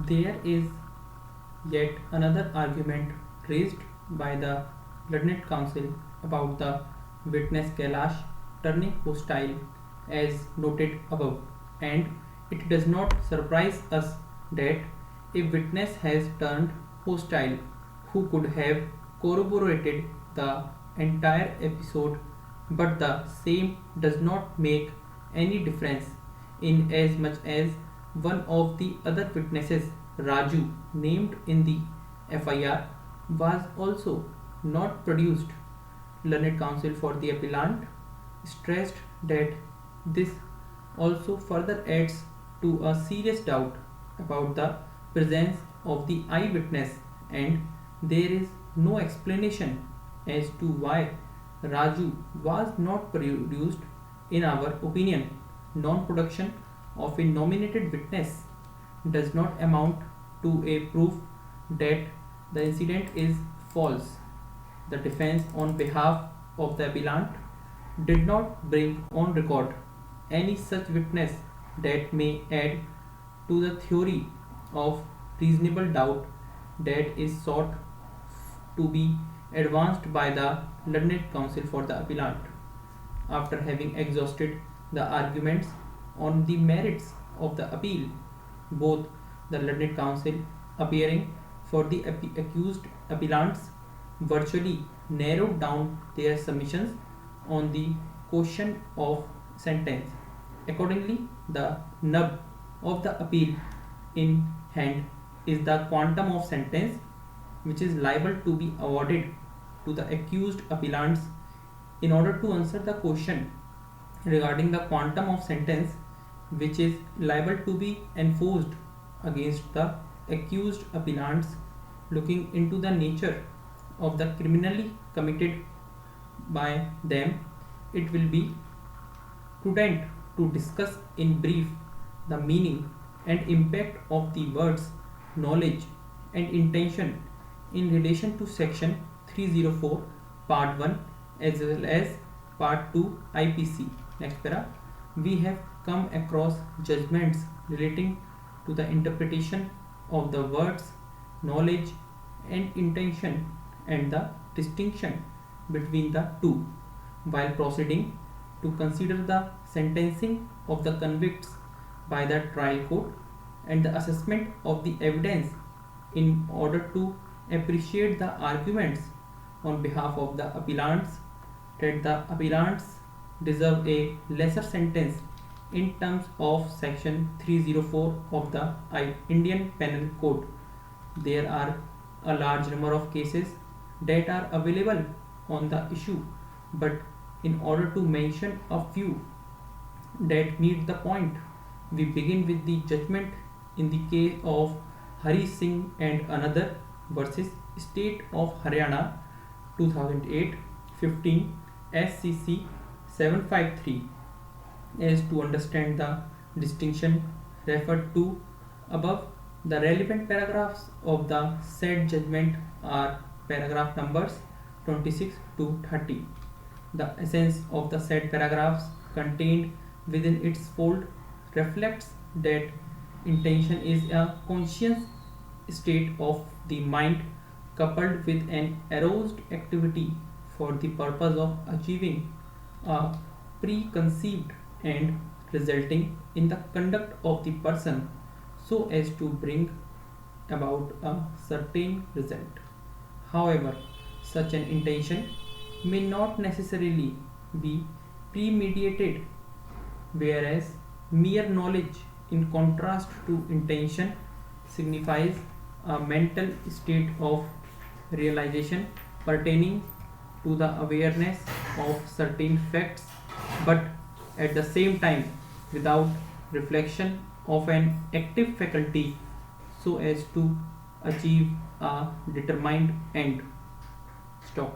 There is yet another argument raised by the Learned Council about the witness Kailash turning hostile as noted above, and it does not surprise us that a witness has turned hostile who could have corroborated the entire episode, but the same does not make any difference in as much as one of the other witnesses, Raju, named in the FIR, was also not produced. Learned Counsel for the appellant stressed that this also further adds to a serious doubt about the presence of the eyewitness, and there is no explanation as to why Raju was not produced. In our opinion, non production of a nominated witness does not amount to a proof that the incident is false. The defense, on behalf of the appellant, did not bring on record any such witness that may add to the theory of reasonable doubt that is sought to be advanced by the learned counsel for the appellant. After having exhausted the arguments on the merits of the appeal, both the learned counsel appearing for the accused appellants virtually narrowed down their submissions on the question of sentence. Accordingly, the nub of the appeal in hand is the quantum of sentence which is liable to be awarded to the accused appellants. In order to answer the question regarding the quantum of sentence which is liable to be enforced against the accused appellants, looking into the nature of the criminally committed by them, it will be prudent to discuss in brief the meaning and impact of the words knowledge and intention in relation to section 304 part 1 as well as part 2 IPC. Next para, we have come across judgments relating to the interpretation of the words knowledge and intention and the distinction between the two. While proceeding to consider the sentencing of the convicts by the trial court and the assessment of the evidence in order to appreciate the arguments on behalf of the appellants that the appellants deserve a lesser sentence in terms of section 304 of the Indian Penal Code. There are a large number of cases that are available on the issue, but in order to mention a few that meet the point, we begin with the judgment in the case of Hari Singh and another versus State of Haryana 2008-15 SCC 753. As to understand the distinction referred to above, the relevant paragraphs of the said judgment are paragraph numbers 26 to 30. The essence of the said paragraphs contained within its fold reflects that intention is a conscious state of the mind coupled with an aroused activity for the purpose of achieving a preconceived end resulting in the conduct of the person so as to bring about a certain result. However, such an intention may not necessarily be premeditated, whereas mere knowledge, in contrast to intention, signifies a mental state of realization pertaining to the awareness of certain facts, but at the same time without reflection of an active faculty so as to achieve a determined end. Stop.